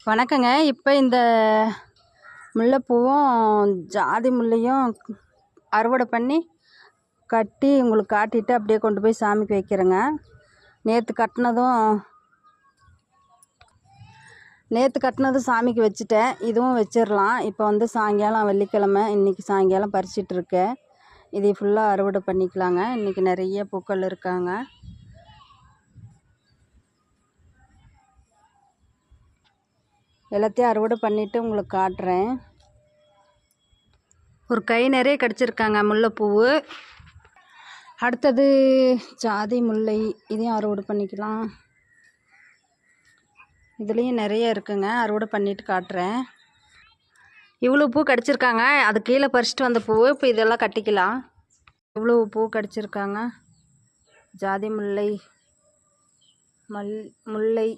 வணக்கங்க. இப்போ இந்த முல்லைப்பூவும் ஜாதி முல்லையும் அறுவடை பண்ணி கட்டி உங்களுக்கு காட்டிட்டு அப்படியே கொண்டு போய் சாமிக்கு வைக்கிறேங்க. நேற்று கட்டினதும் சாமிக்கு வச்சுட்டேன். இதுவும் வச்சிடலாம். இப்போ வந்து சாயங்காலம் வெள்ளிக்கிழமை, இன்றைக்கி சாயங்காலம் பறிச்சிட்ருக்கேன். இதை ஃபுல்லாக அறுவடை பண்ணிக்கலாங்க. இன்றைக்கி நிறைய பூக்கள் இருக்காங்க. எல்லாத்தையும் அறுவடை பண்ணிவிட்டு உங்களுக்கு காட்டுறேன். ஒரு கை நிறைய கிடச்சிருக்காங்க முல்லைப்பூவு. அடுத்தது ஜாதி முல்லை, இதையும் அறுவடை பண்ணிக்கலாம். இதுலேயும் நிறைய இருக்குங்க. அறுவடை பண்ணிவிட்டு காட்டுறேன். இவ்வளோ பூ கிடச்சிருக்காங்க. அது கீழே பறிச்சிட்டு வந்த பூ. இப்போ இதெல்லாம் கட்டிக்கலாம். இவ்வளோ பூ கிடச்சிருக்காங்க. ஜாதி முல்லை, முல்லை,